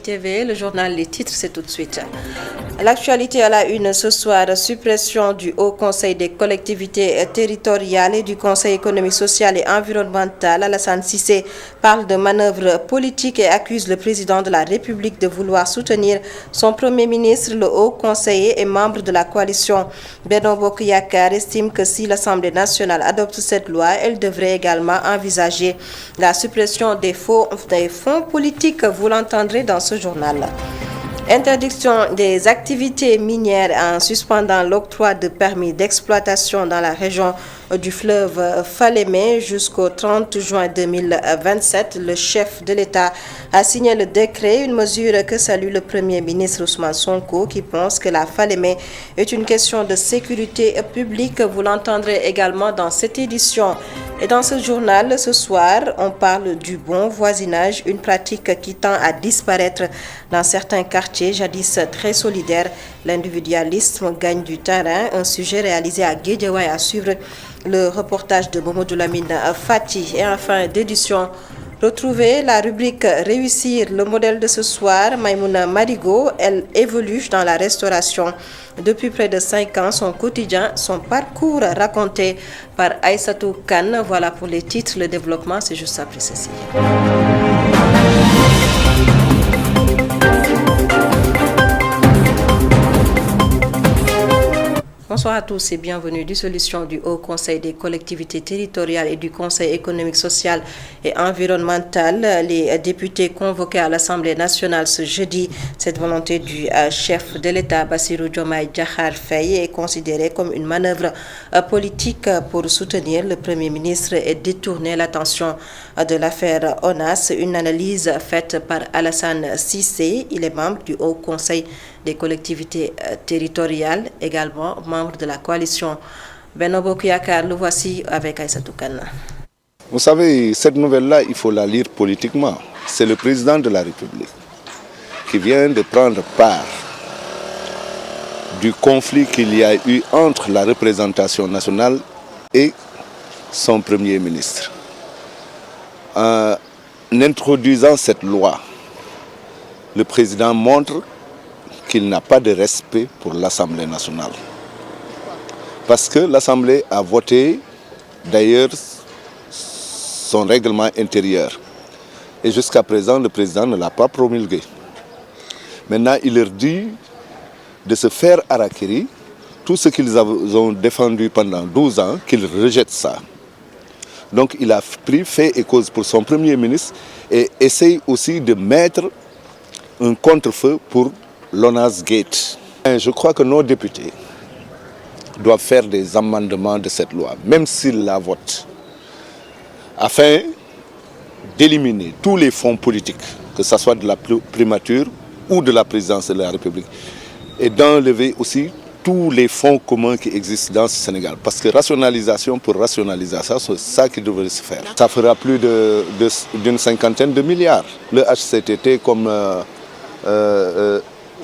TV, le journal Les Titres, c'est tout de suite. L'actualité à la une ce soir, suppression du Haut Conseil des collectivités territoriales et du Conseil économique, social et environnemental. Alassane Cissé parle de manœuvre politique et accuse le président de la République de vouloir soutenir son Premier ministre. Le Haut Conseiller et membre de la coalition Benno Bokk Yakaar estime que si l'Assemblée nationale adopte cette loi, elle devrait également envisager la suppression des fonds politiques. Vous l'entendrez dans ce journal. Interdiction des activités minières en suspendant l'octroi de permis d'exploitation dans la région du fleuve Falémé jusqu'au 30 juin 2027. Le chef de l'État a signé le décret, une mesure que salue le Premier ministre Ousmane Sonko qui pense que la Falémé est une question de sécurité publique. Vous l'entendrez également dans cette édition. Et dans ce journal, ce soir, on parle du bon voisinage, une pratique qui tend à disparaître dans certains quartiers jadis très solidaires. L'individualisme gagne du terrain, un sujet réalisé à Guédiawaye à suivre le reportage de Momodou Lamine Fati. Et en fin d'édition, retrouvez la rubrique Réussir, le modèle de ce soir. Maïmouna Marigo, elle évolue dans la restauration depuis près de 5 ans. Son quotidien, son parcours raconté par Aïssatou Kane. Voilà pour les titres, le développement, c'est juste après ceci. Bonsoir à tous et bienvenue. Dissolution du Haut Conseil des collectivités territoriales et du Conseil économique, social et environnemental. Les députés convoqués à l'Assemblée nationale ce jeudi, cette volonté du chef de l'État, Bassirou Diomaye Diakhar Faye, est considérée comme une manœuvre politique pour soutenir le Premier ministre et détourner l'attention de l'affaire ONAS. Une analyse faite par Alassane Cissé, il est membre du Haut Conseil des collectivités territoriales, également membre de la coalition Benno Bokk Yakaar. Le voici avec Aïssatou Kane. Vous savez, cette nouvelle-là, il faut la lire politiquement. C'est le président de la République qui vient de prendre part du conflit qu'il y a eu entre la représentation nationale et son Premier ministre. En introduisant cette loi, le président montre qu'il n'a pas de respect pour l'Assemblée nationale. Parce que l'Assemblée a voté, d'ailleurs, son règlement intérieur. Et jusqu'à présent, le président ne l'a pas promulgué. Maintenant, il leur dit de se faire harakiri, tout ce qu'ils ont défendu pendant 12 ans, qu'ils rejettent ça. Donc, il a pris fait et cause pour son Premier ministre et essaye aussi de mettre un contre-feu pour l'ONAS Gate. Je crois que nos députés doivent faire des amendements de cette loi, même s'ils la votent, afin d'éliminer tous les fonds politiques, que ce soit de la primature ou de la présidence de la République, et d'enlever aussi tous les fonds communs qui existent dans ce Sénégal. Parce que rationalisation pour rationalisation, c'est ça qui devrait se faire. Ça fera plus d'une cinquantaine de milliards. Le HCTT comme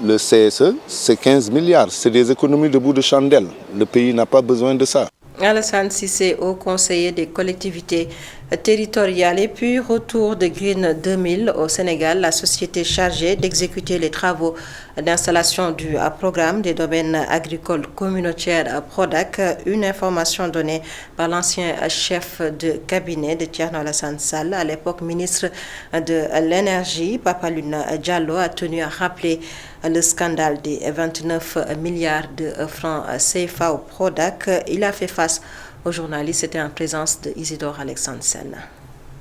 le CSE, c'est 15 milliards. C'est des économies de bout de chandelle. Le pays n'a pas besoin de ça. Alassane Cissé, Haut conseiller des collectivités territoriales. Et puis, retour de Green 2000 au Sénégal, la société chargée d'exécuter les travaux d'installation du programme des domaines agricoles communautaires PRODAC. Une information donnée par l'ancien chef de cabinet de Thierno Alassane Sall, à l'époque ministre de l'Énergie. Papa Luna Diallo a tenu à rappeler le scandale des 29 milliards de francs CFA au PRODAC. Il a fait face aux journalistes, c'était en présence de Isidore Alexandre Sen.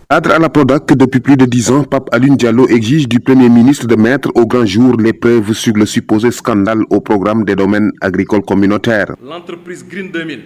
Cadre à la PRODAC depuis plus de 10 ans, Pape Alioune Diallo exige du Premier ministre de mettre au grand jour les preuves sur le supposé scandale au programme des domaines agricoles communautaires. L'entreprise Green 2000,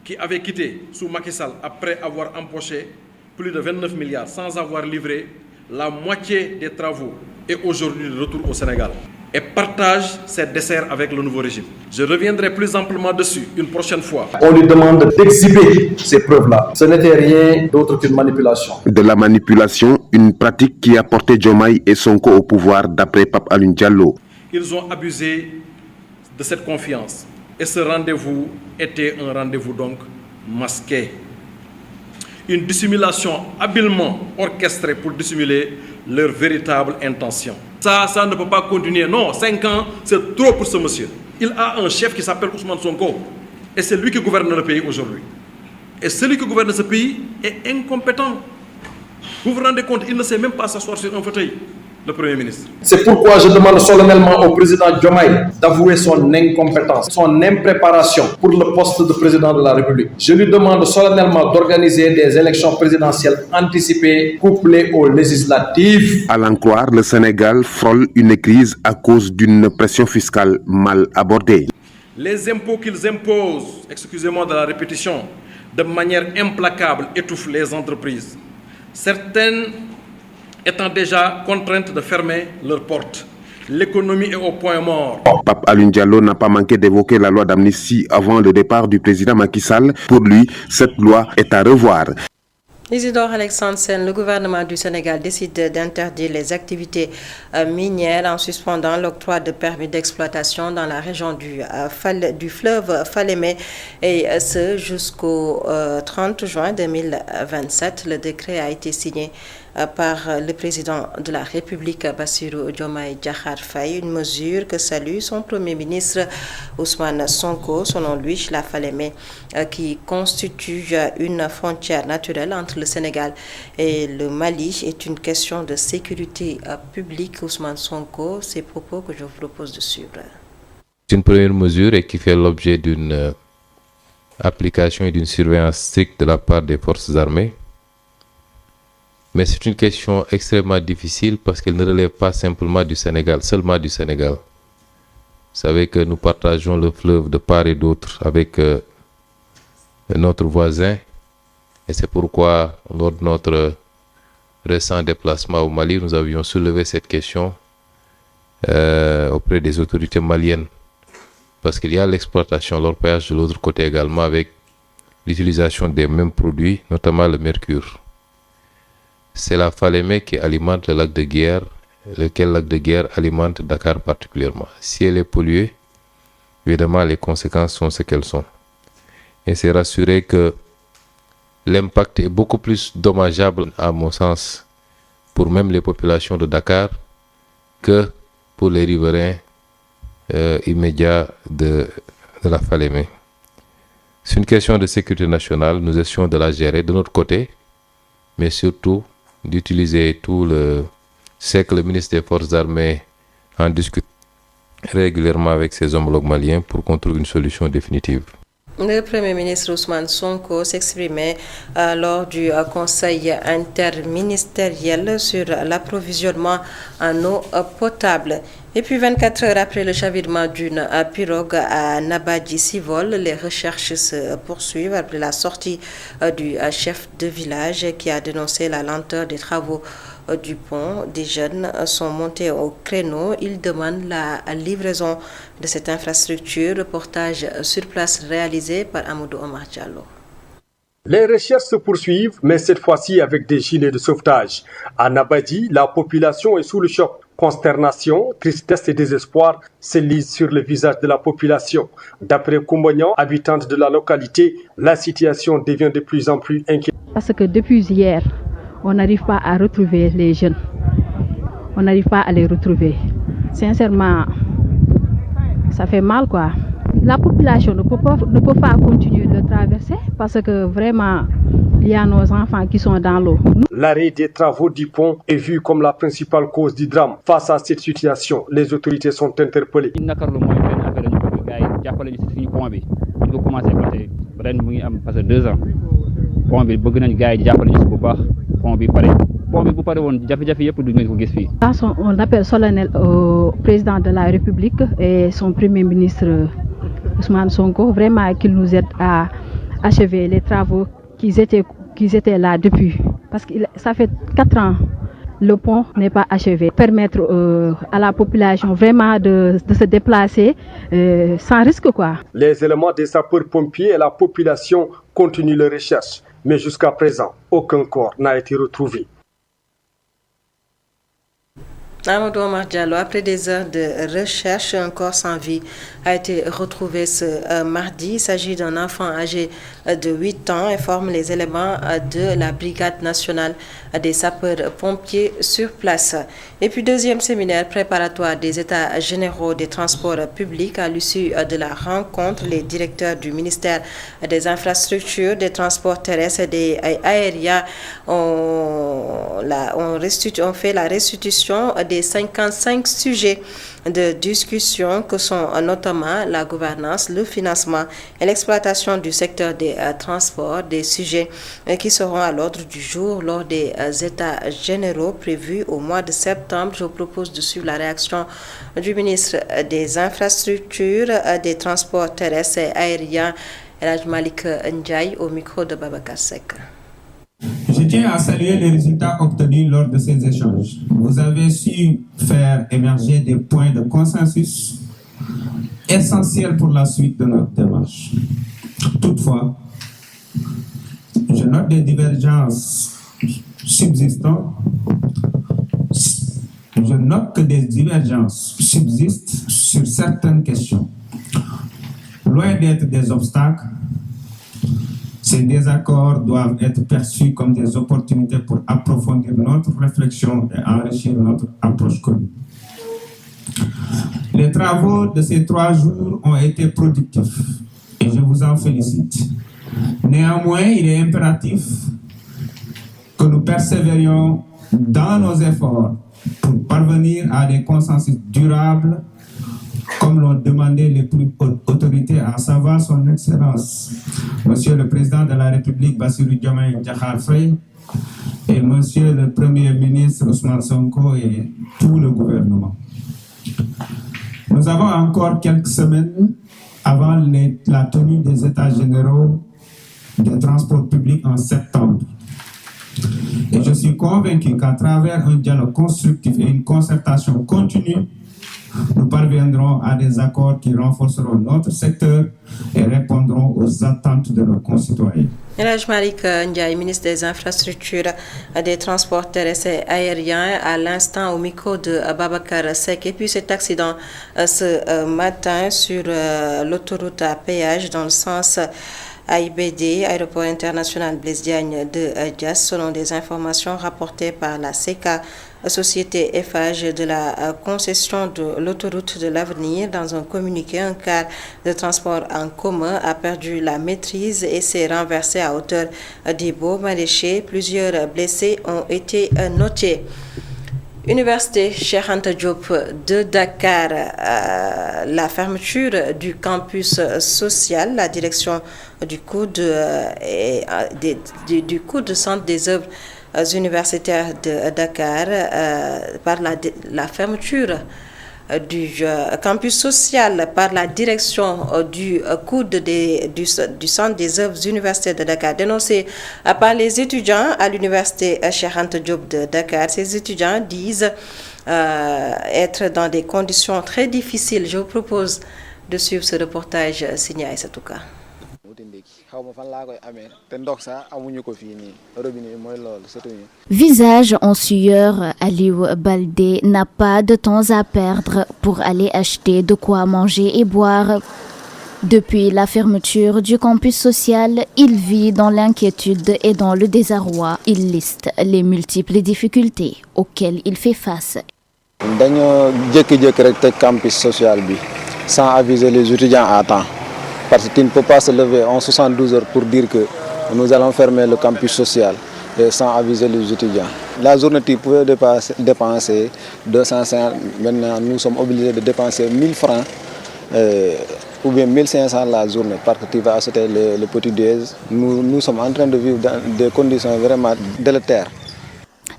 qui avait quitté sous Macky Sall après avoir empoché plus de 29 milliards sans avoir livré la moitié des travaux, est aujourd'hui de retour au Sénégal et partage ses desserts avec le nouveau régime. Je reviendrai plus amplement dessus une prochaine fois. On lui demande d'exhiber ces preuves-là. Ce n'était rien d'autre qu'une manipulation. De la manipulation, une pratique qui a porté Diomaye et Sonko au pouvoir d'après Pape Alioune Diallo. Ils ont abusé de cette confiance et ce rendez-vous était un rendez-vous donc masqué. une dissimulation habilement orchestrée pour dissimuler leur véritable intention. Ça ne peut pas continuer. Non, 5 ans, c'est trop pour ce monsieur. Il a un chef qui s'appelle Ousmane Sonko. Et c'est lui qui gouverne le pays aujourd'hui. Et celui qui gouverne ce pays est incompétent. Vous vous rendez compte, il ne sait même pas s'asseoir sur un fauteuil, le Premier ministre. C'est pourquoi je demande solennellement au président Diomaye d'avouer son incompétence, son impréparation pour le poste de président de la République. Je lui demande solennellement d'organiser des élections présidentielles anticipées couplées aux législatives. À l'en croire, le Sénégal frôle une crise à cause d'une pression fiscale mal abordée. Les impôts qu'ils imposent, excusez-moi de la répétition, de manière implacable étouffent les entreprises. Certaines étant déjà contraintes de fermer leurs portes. L'économie est au point mort. Pape Alioune Diallo n'a pas manqué d'évoquer la loi d'amnistie avant le départ du président Macky Sall. Pour lui, cette loi est à revoir. Isidore Alexandre Sène, le gouvernement du Sénégal décide d'interdire les activités minières en suspendant l'octroi de permis d'exploitation dans la région du fleuve Falémé et ce jusqu'au 30 juin 2027. Le décret a été signé par le président de la République, Bassirou Diomaye Diakhar Faye, une mesure que salue son premier ministre Ousmane Sonko. Selon lui, la Falémé, qui constitue une frontière naturelle entre le Sénégal et le Mali, est une question de sécurité publique. Ousmane Sonko, ces propos que je vous propose de suivre. C'est une première mesure et qui fait l'objet d'une application et d'une surveillance stricte de la part des forces armées. Mais c'est une question extrêmement difficile parce qu'elle ne relève pas simplement du Sénégal, seulement du Sénégal. Vous savez que nous partageons le fleuve de part et d'autre avec notre voisin. Et c'est pourquoi, lors de notre récent déplacement au Mali, nous avions soulevé cette question auprès des autorités maliennes. Parce qu'il y a l'exploitation, l'orpaillage de l'autre côté également avec l'utilisation des mêmes produits, notamment le mercure. C'est la Falémé qui alimente le lac de Guiers, lequel lac de Guiers alimente Dakar particulièrement. Si elle est polluée, évidemment les conséquences sont ce qu'elles sont. Et c'est rassuré que l'impact est beaucoup plus dommageable, à mon sens, pour même les populations de Dakar que pour les riverains immédiats de la Falémé. C'est une question de sécurité nationale, nous essayons de la gérer de notre côté, mais surtout d'utiliser tout le... C'est que le ministre des Forces armées en discute régulièrement avec ses homologues maliens pour qu'on trouve une solution définitive. Le Premier ministre Ousmane Sonko s'exprimait lors du conseil interministériel sur l'approvisionnement en eau potable. Et puis 24 heures après le chavirement d'une pirogue à Nabadji-Civol, les recherches se poursuivent après la sortie du chef de village qui a dénoncé la lenteur des travaux du pont. Des jeunes sont montés au créneau. Ils demandent la livraison de cette infrastructure. Reportage sur place réalisé par Amadou Omar Diallo. Les recherches se poursuivent, mais cette fois-ci avec des gilets de sauvetage. À Nabadji, la population est sous le choc. Consternation, tristesse et désespoir se lisent sur le visage de la population. D'après Koumbognan, habitante de la localité, la situation devient de plus en plus inquiétante. Parce que depuis hier, on n'arrive pas à retrouver les jeunes. On n'arrive pas à les retrouver. Sincèrement, ça fait mal quoi. La population ne peut pas continuer de traverser parce que vraiment, il y a nos enfants qui sont dans l'eau. L'arrêt des travaux du pont est vu comme la principale cause du drame. Face à cette situation, les autorités sont interpellées. On appelle solennel au président de la République et son premier ministre Ousmane Sonko, vraiment qu'il nous aide à achever les travaux qu'ils étaient là depuis. Parce que ça fait 4 ans, le pont n'est pas achevé. Permettre à la population vraiment de se déplacer sans risque quoi. Les éléments des sapeurs-pompiers et la population continuent les recherches. Mais jusqu'à présent, aucun corps n'a été retrouvé. Amadou Omar Diallo, après des heures de recherche, un corps sans vie a été retrouvé ce mardi. Il s'agit d'un enfant âgé de 8 ans, informent les éléments de la Brigade nationale des sapeurs-pompiers sur place. Et puis, deuxième séminaire préparatoire des États généraux des transports publics. À l'issue de la rencontre, les directeurs du ministère des infrastructures, des transports terrestres et des aériens ont fait la restitution des 55 sujets de discussion que sont notamment la gouvernance, le financement et l'exploitation du secteur des transports, des sujets qui seront à l'ordre du jour lors des États généraux prévus au mois de septembre. Je vous propose de suivre la réaction du ministre des infrastructures, des transports terrestres et aériens, Elhadji Malick Ndiaye, au micro de Babacar Seck. Je tiens à saluer les résultats obtenus lors de ces échanges. Vous avez su faire émerger des points de consensus essentiels pour la suite de notre démarche. Toutefois, je note des divergences subsistantes. Je note que des divergences subsistent sur certaines questions. Loin d'être des obstacles, ces désaccords doivent être perçus comme des opportunités pour approfondir notre réflexion et enrichir notre approche commune. Les travaux de ces 3 jours ont été productifs et je vous en félicite. Néanmoins, il est impératif que nous persévérions dans nos efforts pour parvenir à des consensus durables, comme l'ont demandé les plus hautes autorités, à savoir son Excellence, Monsieur le Président de la République, Bassirou Diomaye Diakhar Faye, et Monsieur le Premier ministre, Ousmane Sonko, et tout le gouvernement. Nous avons encore quelques semaines avant la tenue des États généraux des transports publics en septembre. Et je suis convaincu qu'à travers un dialogue constructif et une concertation continue, nous parviendrons à des accords qui renforceront notre secteur et répondront aux attentes de nos concitoyens. Elhadji Malick Ndiaye, ministre des Infrastructures, des Transports terrestres et aériens, à l'instant au micro de Babacar Seck. Et puis cet accident ce matin sur l'autoroute à péage dans le sens AIBD, Aéroport international Blaise Diagne de Diass, selon des informations rapportées par la SECA, société Eiffage de la concession de l'autoroute de l'avenir. Dans un communiqué, un car de transport en commun a perdu la maîtrise et s'est renversé à hauteur des Baux Maraîchers. Plusieurs blessés ont été notés. Université Cheikh Anta Diop de Dakar, la fermeture du campus social, la direction du COUD Centre des œuvres universitaires de Dakar par la fermeture du campus social par la direction du COUD du Centre des œuvres universitaires de Dakar, dénoncé par les étudiants à l'université Cheikh Anta Diop de Dakar. Ces étudiants disent être dans des conditions très difficiles. Je vous propose de suivre ce reportage signé à Aïssatouka. Visage en sueur, Aliou Baldé n'a pas de temps à perdre pour aller acheter de quoi manger et boire. Depuis la fermeture du campus social, il vit dans l'inquiétude et dans le désarroi. Il liste les multiples difficultés auxquelles il fait face. Campus social sans aviser les étudiants à temps. Parce qu'il ne peut pas se lever en 72 heures pour dire que nous allons fermer le campus social sans aviser les étudiants. La journée type pouvait dépenser 250, maintenant nous sommes obligés de dépenser 1000 francs ou bien 1500 la journée parce que tu vas acheter le petit déj. Nous sommes en train de vivre dans des conditions vraiment délétères.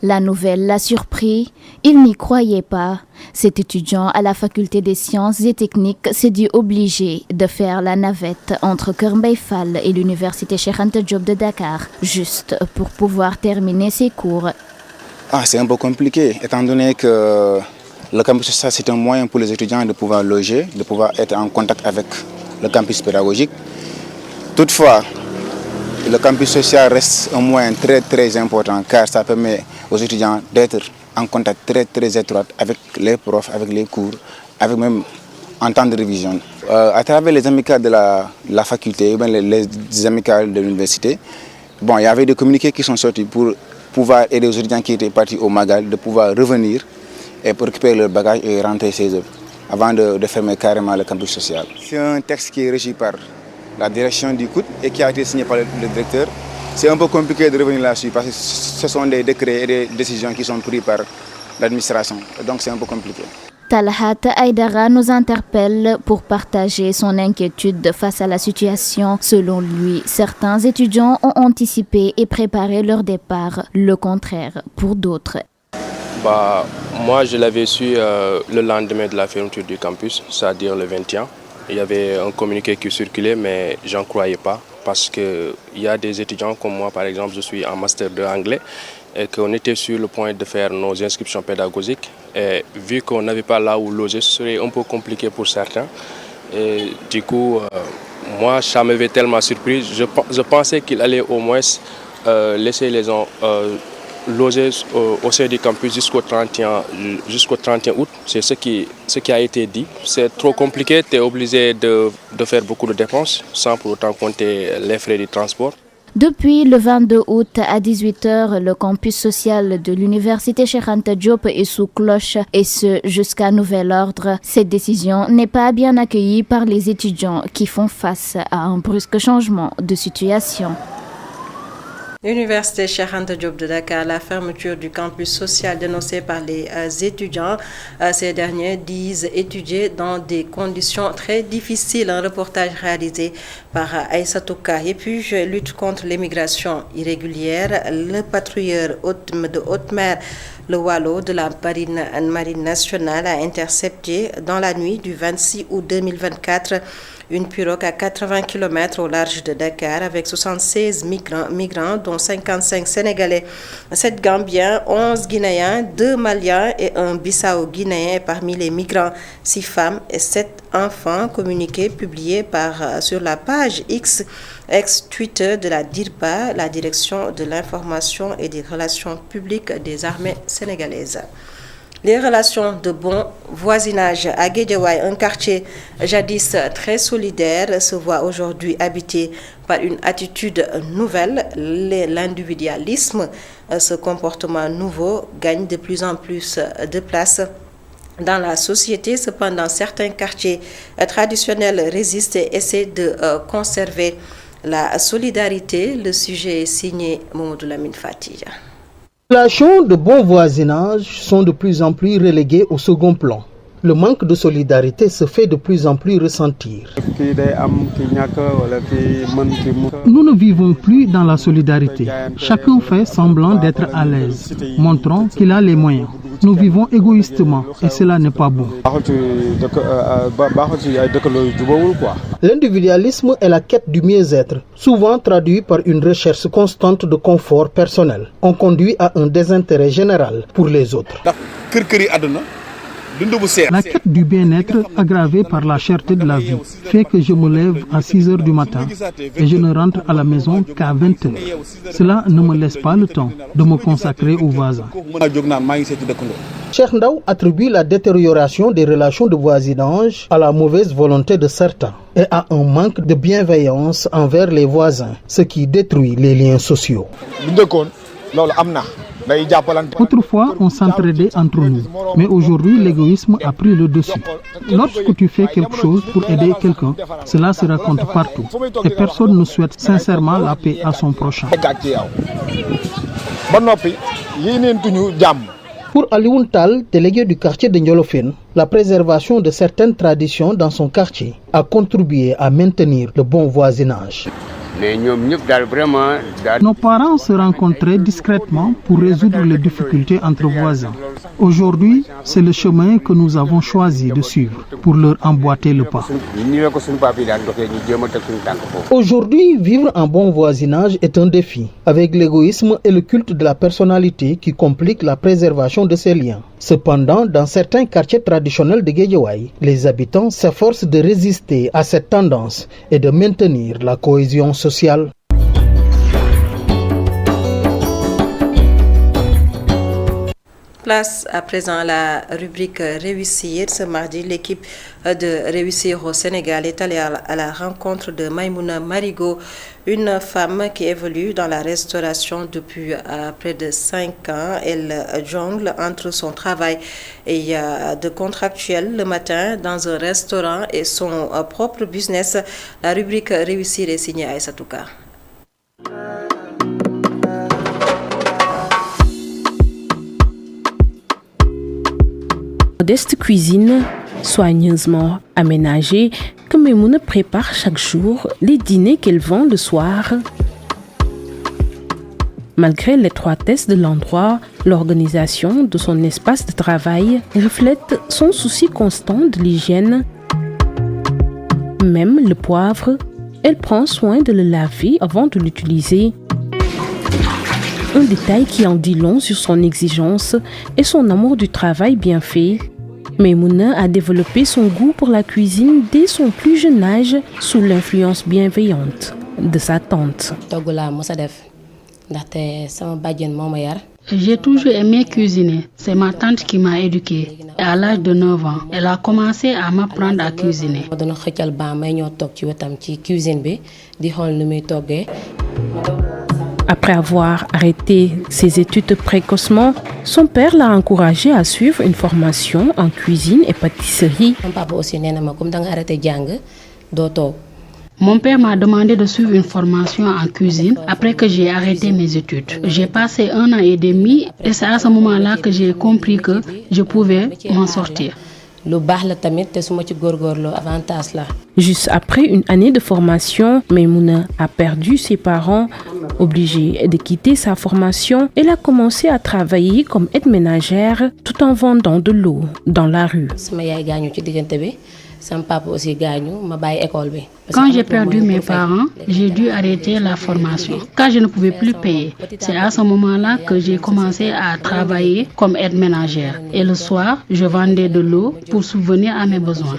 La nouvelle l'a surpris, il n'y croyait pas. Cet étudiant à la faculté des sciences et techniques s'est dit obligé de faire la navette entre Kër Mbaye Fall et l'université Cheikh Anta Diop de Dakar, juste pour pouvoir terminer ses cours. C'est un peu compliqué, étant donné que le campus social c'est un moyen pour les étudiants de pouvoir loger, de pouvoir être en contact avec le campus pédagogique. Toutefois, le campus social reste un moyen très très important car ça permet aux étudiants d'être en contact très étroit avec les profs, avec les cours, avec même en temps de révision. À travers les amicales de la faculté, les amicales de l'université, bon, il y avait des communiqués qui sont sortis pour pouvoir aider aux étudiants qui étaient partis au Magal de pouvoir revenir et pour récupérer leur bagage et rentrer chez eux avant de fermer carrément le campus social. C'est un texte qui est régi par la direction du COUD et qui a été signé par le directeur. C'est un peu compliqué de revenir là-dessus parce que ce sont des décrets et des décisions qui sont prises par l'administration. Donc c'est un peu compliqué. Talhat Aïdara nous interpelle pour partager son inquiétude face à la situation. Selon lui, certains étudiants ont anticipé et préparé leur départ, le contraire pour d'autres. Moi, je l'avais su le lendemain de la fermeture du campus, c'est-à-dire le 21. Il y avait un communiqué qui circulait, mais je n'en croyais pas parce qu'il y a des étudiants comme moi, par exemple, je suis en master de anglais et qu'on était sur le point de faire nos inscriptions pédagogiques. Et vu qu'on n'avait pas là où loger, ce serait un peu compliqué pour certains. Et du coup, moi, ça m'avait tellement surpris. Je pensais qu'il allait au moins laisser les gens loger au sein du campus jusqu'au 31 août. C'est ce qui a été dit. C'est trop compliqué, tu es obligé de faire beaucoup de dépenses sans pour autant compter les frais du transport. Depuis le 22 août à 18h, le campus social de l'université Cheikh Anta Diop est sous cloche et ce jusqu'à nouvel ordre. Cette décision n'est pas bien accueillie par les étudiants qui font face à un brusque changement de situation. L'université Cheikh Anta Diop de Dakar, la fermeture du campus social dénoncée par les étudiants. Ces derniers disent étudier dans des conditions très difficiles. Un reportage réalisé par Aïssatou Ka. Et puis, lutte contre l'immigration irrégulière. Le patrouilleur de haute mer, le Wallo de la marine nationale, a intercepté dans la nuit du 26 août 2024 une pirogue à 80 km au large de Dakar avec 76 migrants dont 55 Sénégalais, 7 Gambiens, 11 Guinéens, 2 Maliens et un Bissau-Guinéen parmi les migrants, 6 femmes et 7 enfants. Communiqué publié sur la page X, ex-Twitter de la DIRPA, la Direction de l'information et des relations publiques des armées sénégalaises. Les relations de bon voisinage à Guédiawaye, un quartier jadis très solidaire, se voit aujourd'hui habité par une attitude nouvelle, l'individualisme. Ce comportement nouveau gagne de plus en plus de place dans la société. Cependant, certains quartiers traditionnels résistent et essaient de conserver la solidarité. Le sujet est signé Mamadou Lamine Fatiya. Les relations de bon voisinage sont de plus en plus reléguées au second plan. Le manque de solidarité se fait de plus en plus ressentir. Nous ne vivons plus dans la solidarité. Chacun fait semblant d'être à l'aise, montrant qu'il a les moyens. Nous vivons égoïstement et cela n'est pas bon. L'individualisme est la quête du mieux-être, souvent traduit par une recherche constante de confort personnel. On conduit à un désintérêt général pour les autres. La quête du bien-être, aggravée par la cherté de la vie, fait que je me lève à 6 h du matin et je ne rentre à la maison qu'à 20 h. Cela ne me laisse pas le temps de me consacrer aux voisins. Cheikh Ndaw attribue la détérioration des relations de voisinage à la mauvaise volonté de certains et à un manque de bienveillance envers les voisins, ce qui détruit les liens sociaux. Autrefois, on s'entraidait entre nous, mais aujourd'hui, l'égoïsme a pris le dessus. Lorsque tu fais quelque chose pour aider quelqu'un, cela se raconte partout et personne ne souhaite sincèrement la paix à son prochain. Pour Alioune Tall, délégué du quartier de Ndiolofène, la préservation de certaines traditions dans son quartier a contribué à maintenir le bon voisinage. Nos parents se rencontraient discrètement pour résoudre les difficultés entre voisins. Aujourd'hui, c'est le chemin que nous avons choisi de suivre pour leur emboîter le pas. Aujourd'hui, vivre en bon voisinage est un défi, avec l'égoïsme et le culte de la personnalité qui compliquent la préservation de ces liens. Cependant, dans certains quartiers traditionnels de Guédiawaye, les habitants s'efforcent de résister à cette tendance et de maintenir la cohésion sociale. Place à présent à la rubrique Réussir. Ce mardi, l'équipe de Réussir au Sénégal est allée à la rencontre de Maïmouna Marigo, une femme qui évolue dans la restauration depuis près de 5 ans. Elle jongle entre son travail et de contractuel le matin dans un restaurant et son propre business. La rubrique Réussir est signée à Aïssatouka. Modeste cuisine soigneusement aménagée que Maïmouna prépare chaque jour les dîners qu'elle vend le soir. Malgré l'étroitesse de l'endroit, l'organisation de son espace de travail reflète son souci constant de l'hygiène. Même le poivre, elle prend soin de le laver avant de l'utiliser. Un détail qui en dit long sur son exigence et son amour du travail bien fait. Maïmouna a développé son goût pour la cuisine dès son plus jeune âge sous l'influence bienveillante de sa tante. J'ai toujours aimé cuisiner. C'est ma tante qui m'a éduquée. Et à l'âge de 9 ans, elle a commencé à m'apprendre à cuisiner. Après avoir arrêté ses études précocement, son père l'a encouragé à suivre une formation en cuisine et pâtisserie. Mon père m'a demandé de suivre une formation en cuisine après que j'ai arrêté mes études. J'ai passé 1 an et demi et c'est à ce moment-là que j'ai compris que je pouvais m'en sortir. Juste après une année de formation, Maïmouna a perdu ses parents. Obligée de quitter sa formation, elle a commencé à travailler comme aide-ménagère tout en vendant de l'eau dans la rue. Quand j'ai perdu mes parents, j'ai dû arrêter la formation car je ne pouvais plus payer. C'est à ce moment-là que j'ai commencé à travailler comme aide-ménagère. Et le soir, je vendais de l'eau pour subvenir à mes besoins.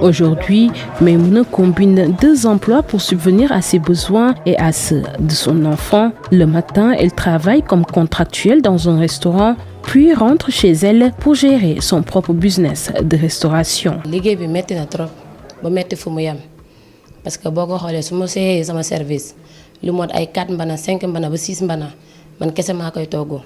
Aujourd'hui, Maïmouna combine 2 emplois pour subvenir à ses besoins et à ceux de son enfant. Le matin, elle travaille comme contractuelle dans un restaurant, puis rentre chez elle pour gérer son propre business de restauration. Parce que boko xolé suma séyé sama service lu mot ay 4 mbana 5 mbana ba 6 mbana man kessé ma koy togo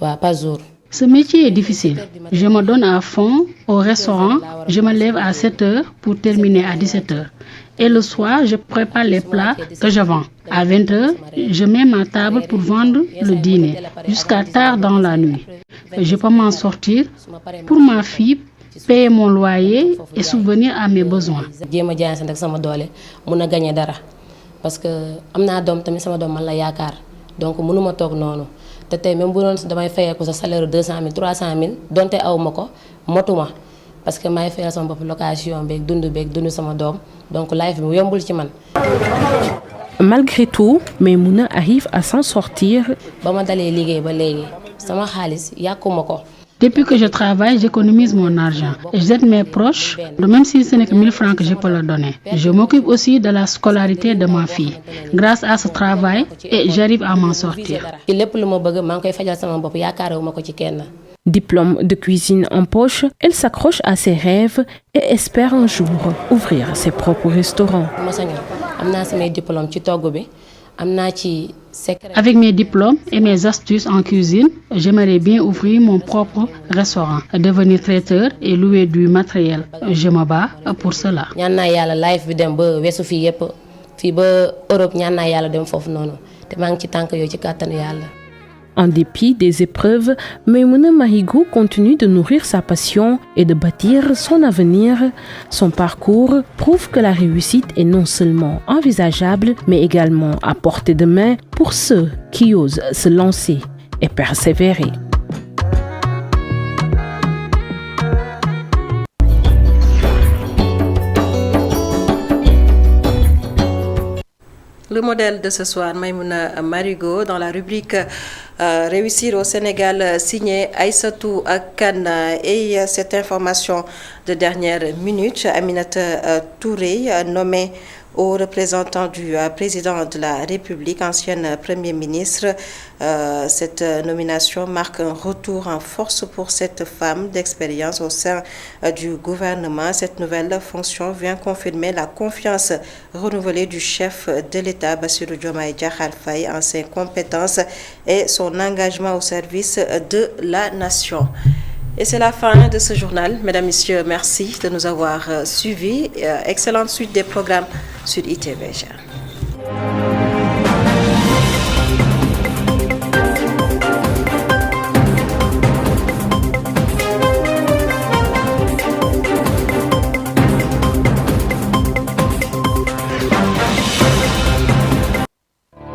wa par jour. Ce métier est difficile. Je me donne à fond au restaurant. Je me lève à 7 heures pour terminer à 17 heures. Et le soir, je prépare les plats que je vends. À 20 heures, je mets ma table pour vendre le dîner jusqu'à tard dans la nuit. Je peux m'en sortir pour ma fille, payer mon loyer et subvenir à mes besoins. Parce que amna dom tamit sama dom man la yakar. Donc mënuma tok nonu. Té tay même bu doon damay fayé ko sa salaire 200 000 300 000 donté awmako motuma parce que may fayal sama bop location bek dundu sama dom. Donc life bi yombul ci man. Malgré tout, Maïmouna arrive à s'en sortir. Bama dalé liggéey ba légui sama xaliss yakumako. Depuis que je travaille, j'économise mon argent. J'aide mes proches, même si ce n'est que 1000 francs que je peux leur donner. Je m'occupe aussi de la scolarité de ma fille. Grâce à ce travail, j'arrive à m'en sortir. Diplôme de cuisine en poche, elle s'accroche à ses rêves et espère un jour ouvrir ses propres restaurants. Avec mes diplômes et mes astuces en cuisine, j'aimerais bien ouvrir mon propre restaurant, devenir traiteur et louer du matériel. Je me bats pour cela. En dépit des épreuves, Maïmouna Marigo continue de nourrir sa passion et de bâtir son avenir. Son parcours prouve que la réussite est non seulement envisageable, mais également à portée de main pour ceux qui osent se lancer et persévérer. Le modèle de ce soir, Maïmouna Marigo, dans la rubrique Réussir au Sénégal, signé Aïssatou Kane. Et cette information de dernière minute, Aminata Touré, nommée Au représentant du président de la République, ancienne Premier ministre, cette nomination marque un retour en force pour cette femme d'expérience au sein du gouvernement. Cette nouvelle fonction vient confirmer la confiance renouvelée du chef de l'État, Bassirou Diomaye Diakhar Faye, en ses compétences et son engagement au service de la nation. Et c'est la fin de ce journal. Mesdames, Messieurs, merci de nous avoir suivis. Excellente suite des programmes sur ITV.